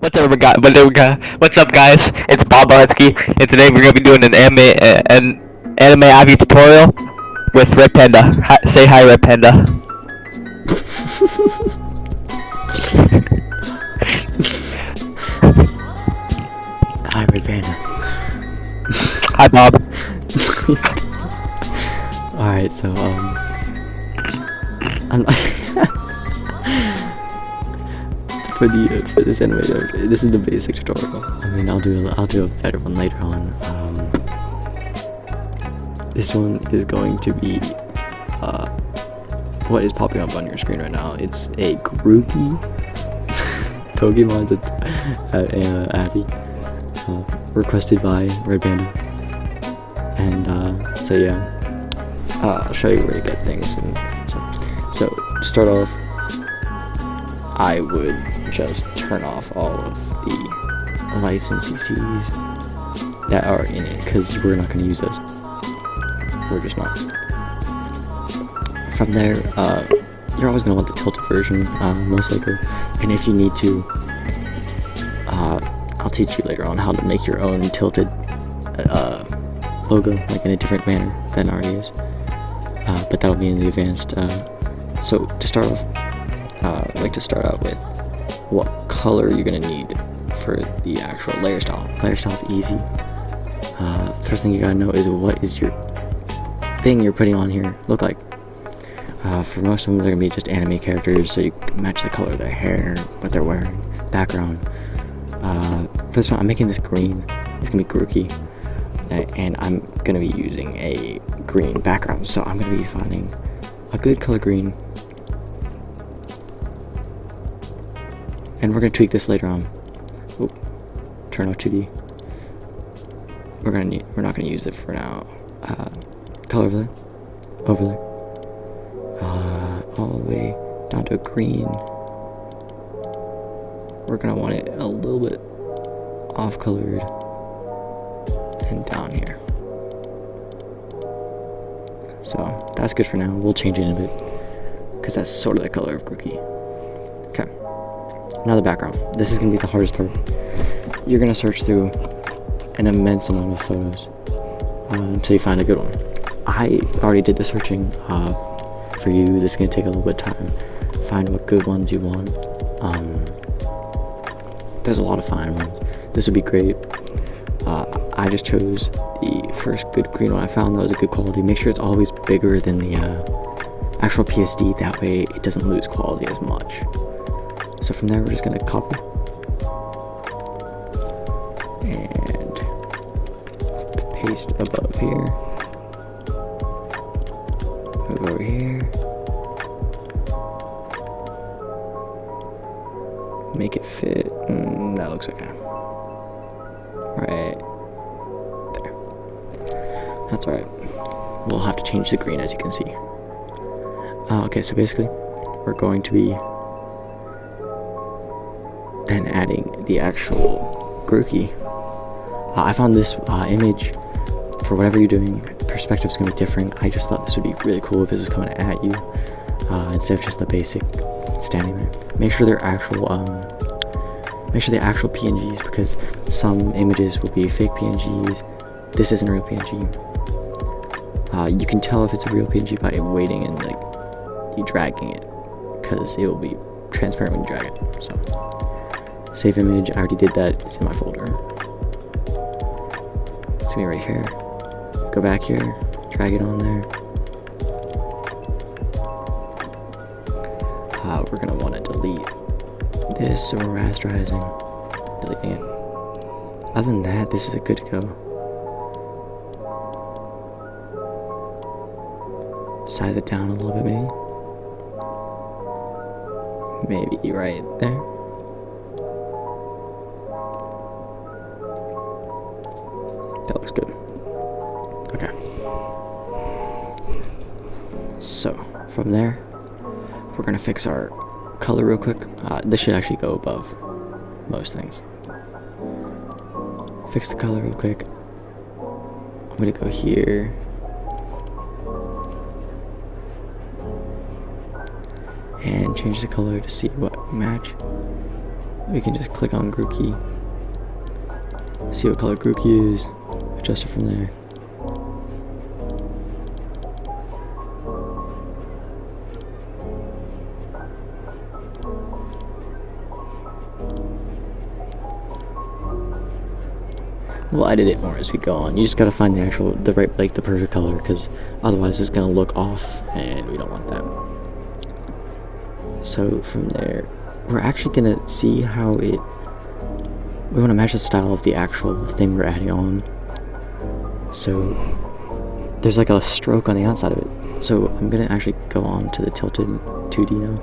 What's up, guys? It's Bob Baletsky, and today we're gonna be doing an anime Ivy tutorial with Red Panda. Say hi, Red Panda. Hi, Red Panda. Hi, Bob. Alright, so, I'm for this anime, this is the basic tutorial. I mean, I'll do a better one later on. This one is going to be, what is popping up on your screen right now. It's a groupie Pokemon that, Abby, requested by Red Panda. And, so yeah. I'll show you where to get things. So to start off, I would just turn off all of the lights and CCs that are in it, because we're not going to use those. We're just not. From there, you're always going to want the tilted version, most likely. And if you need to, I'll teach you later on how to make your own tilted logo, like in a different manner than already is. But that'll be in the advanced. So to start off, I'd like to start out with what color you're gonna need for the actual layer style. Layer style is easy. First thing you gotta know is what is your thing you're putting on here look like. For most of them, they're gonna be just anime characters, so you can match the color of their hair, what they're wearing, background. For this one, I'm making this green. It's gonna be Grookey. And I'm gonna be using a green background, so I'm gonna be finding a good color green, and we're gonna tweak this later on. Ooh, turn off 2D. We're not gonna use it for now. Color overlay, all the way down to a green. We're gonna want it a little bit off colored. And down here. So that's good for now. We'll change it in a bit, because that's sort of the color of Grookey. Okay. Now the background. This is gonna be the hardest part. You're gonna search through an immense amount of photos until you find a good one. I already did the searching for you. This is gonna take a little bit of time. Find what good ones you want. There's a lot of fine ones. This would be great. I just chose the first good green one I found that was a good quality. Make sure it's always bigger than the actual PSD, that way it doesn't lose quality as much. So from there, we're just gonna copy and paste above here. Move over here. Make it fit. That looks okay. Right there. That's alright. We'll have to change the green, as you can see. Okay, so basically, we're going to be then adding the actual Grookey. I found this image, for whatever you're doing, perspective is going to be different. I just thought this would be really cool if this was coming at you, instead of just the basic standing there. Make sure they're actual PNGs, because some images will be fake PNGs. This isn't a real PNG. You can tell if it's a real PNG by waiting and like you dragging it, because it will be transparent when you drag it. So save image. I already did that. It's in my folder. It's gonna be right here. Go back here. Drag it on there. We're gonna want to delete this, so we're rasterizing, deleting it. Other than that, this is a good to go. Size it down a little bit, maybe right there. That looks good. Okay. So from there, we're gonna fix our color real quick. This should actually go above most things. Fix the color real quick. I'm gonna go here. And change the color to see what match. we can just click on group key, see what color group key is, adjust it from there. We'll edit it more as we go on. You just gotta find the perfect color, because otherwise it's gonna look off, and we don't want that. So from there, we're actually gonna see how we want to match the style of the actual thing we're adding on. So there's like a stroke on the outside of it. So I'm gonna actually go on to the tilted 2D now.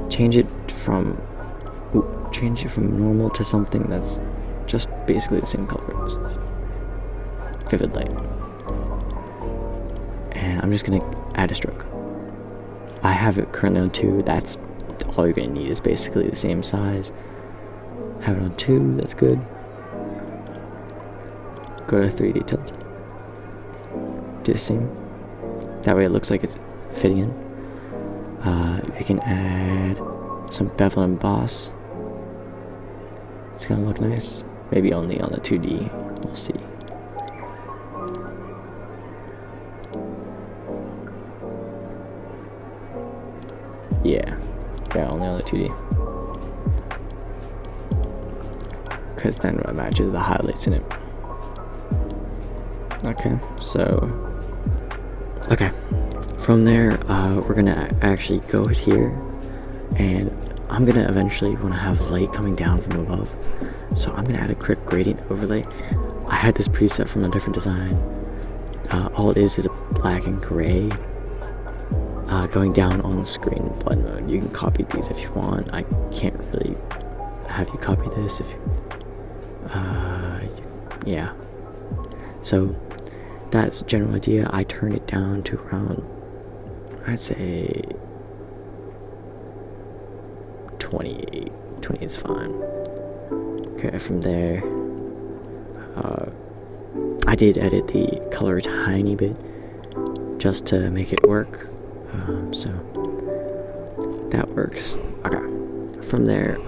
Change it from normal to something that's just basically the same color as this. Vivid light. And I'm just gonna add a stroke. I have it currently on 2. That's all you're gonna need, is basically the same size. Have it on 2, that's good. Go to 3D tilt. Do the same. That way it looks like it's fitting in. We can add some bevel and emboss. It's gonna look nice. Maybe only on the 2D. We'll see. Yeah, only on the 2D. Because then it matches the highlights in it. Okay, from there, we're gonna actually go here, and I'm gonna eventually want to have light coming down from above. So I'm gonna add a quick gradient overlay. I had this preset from a different design. All it is a black and gray going down on the screen blend mode. You can copy these if you want. I can't really have you copy this if you, yeah. So that's the general idea. I turned it down to around, I'd say 28. 20 is fine. Okay, from there, I did edit the color a tiny bit just to make it work. So that works. Okay. From there,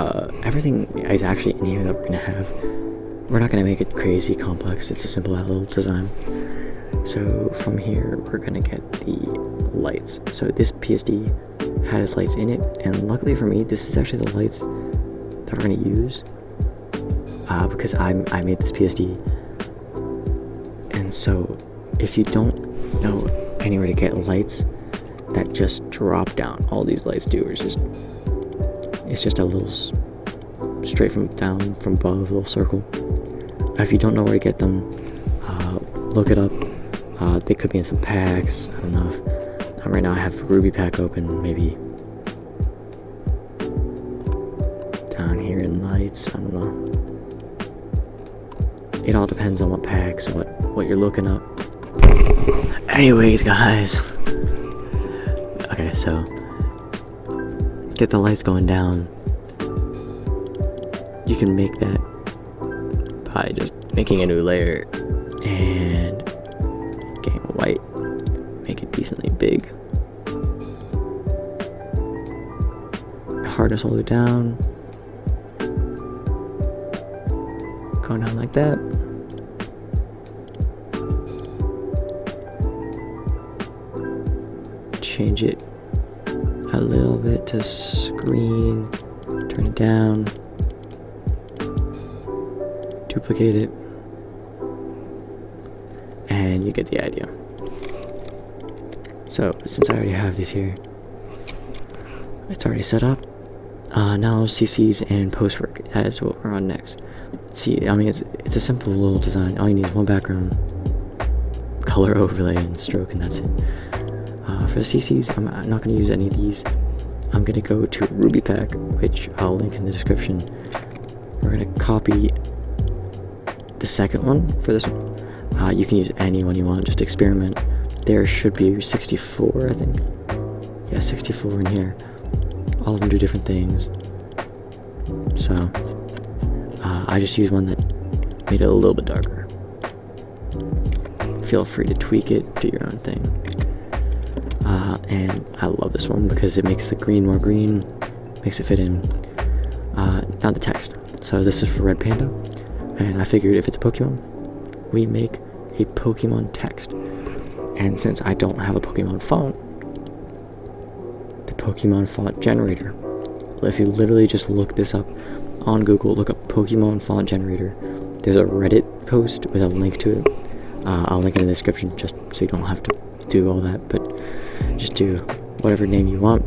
everything is actually in here that we're gonna have. We're not gonna make it crazy complex. It's a simple little design. So from here, we're gonna get the lights. So this PSD has lights in it, and luckily for me, this is actually the lights that we're gonna use because I made this PSD. And so if you don't know anywhere to get lights that just drop down, all these lights do is it's just a little straight from down from above, a little circle. If you don't know where to get them, look it up. They could be in some packs. I don't know if right now I have Ruby pack open, maybe down here in lights. I don't know. It all depends on what packs, what you're looking up. Anyways, guys. Okay, so get the lights going down. You can make that by just making a new layer and getting white. Make it decently big. Hardness all the way down. Going down like that. Change it a little bit to screen. Turn it down. Duplicate it. And you get the idea. So since I already have these here, it's already set up. Now CCs and post work. That is what we're on next. See, I mean, it's a simple little design. All you need is one background, color overlay, and stroke, and that's it. For the CCs, I'm not going to use any of these. I'm going to go to Ruby Pack, which I'll link in the description. We're going to copy the second one for this one. You can use any one you want, just experiment. There should be 64, I think. Yeah, 64 in here. All of them do different things. So I just used one that made it a little bit darker. Feel free to tweak it, do your own thing. And I love this one because it makes the green more green, makes it fit in. now the text. So this is for Red Panda, and I figured if it's a Pokemon, we make a Pokemon text. And since I don't have a Pokemon font, the Pokemon font generator. If you literally just look this up on Google, look up Pokemon font generator, there's a Reddit post with a link to it. I'll link it in the description just so you don't have to do all that, but just do whatever name you want.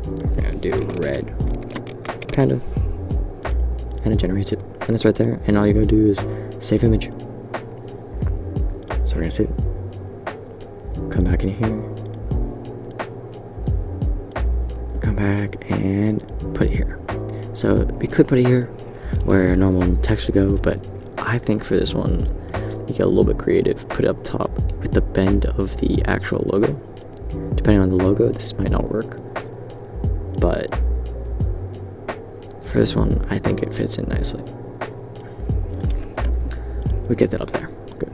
We're gonna do Red Panda, and it generates it, and it's right there, and all you gotta do is save image. So we're gonna save it, come back in here, come back and put it here. So we could put it here where normal text would go, but I think for this one you get a little bit creative, put it up top with the bend of the actual logo. Depending on the logo, this might not work, but for this one I think it fits in nicely. We get that up there, good.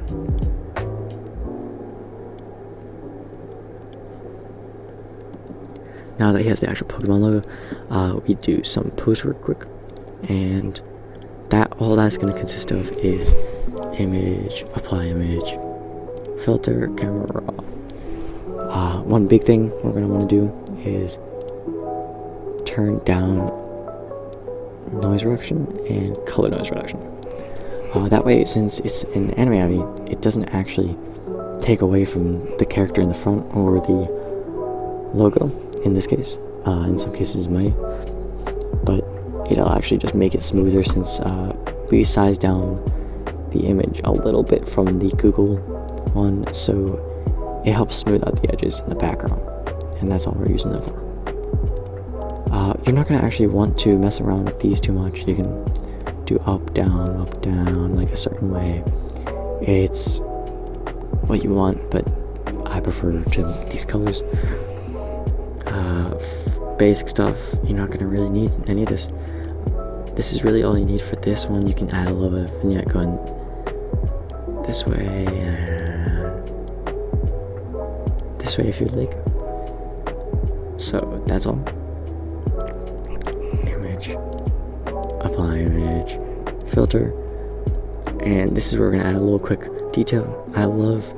Now that he has the actual Pokemon logo, we do some post work quick, and all that's going to consist of is image, apply image, filter, camera raw. One big thing we're going to want to do is turn down noise reduction and color noise reduction. That way, since it's an anime Avi, it doesn't actually take away from the character in the front or the logo in this case. In some cases it might, but it'll actually just make it smoother since we size down the image a little bit from the Google one, so it helps smooth out the edges in the background, and that's all we're using it for. You're not going to actually want to mess around with these too much. You can do up, down, like a certain way. It's what you want, but I prefer to these colors. Basic stuff, you're not going to really need any of this. This is really all you need for this one. You can add a little bit of vignette going this way and this way if you'd like. So that's all. Image, apply image, filter, and this is where we're going to add a little quick detail. I love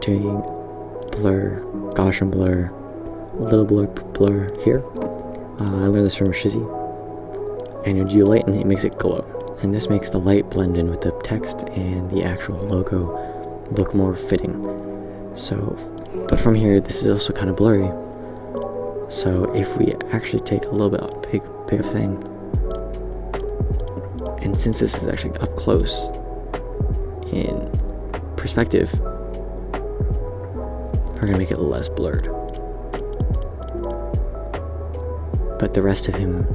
doing blur, Gaussian blur, a little blur here. I learned this from Shizzy. And when you lighten it, makes it glow. And this makes the light blend in with the text and the actual logo look more fitting. So, but from here, this is also kind of blurry. So if we actually take a little bit big thing, and since this is actually up close in perspective, we're gonna make it less blurred. But the rest of him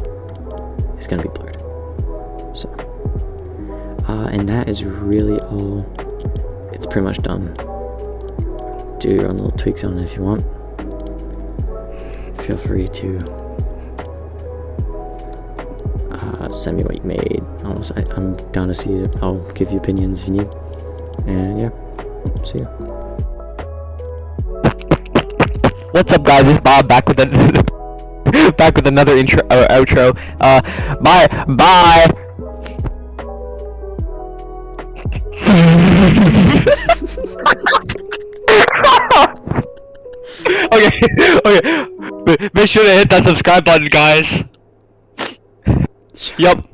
is gonna be blurred. So, and that is really all. It's pretty much done. Do your own little tweaks on it if you want. Feel free to send me what you made. I'm down to see it. I'll give you opinions if you need. And yeah, see ya. What's up, guys? It's Bob back with back with another intro outro. Bye. Okay. Make sure to hit that subscribe button, guys. Yup.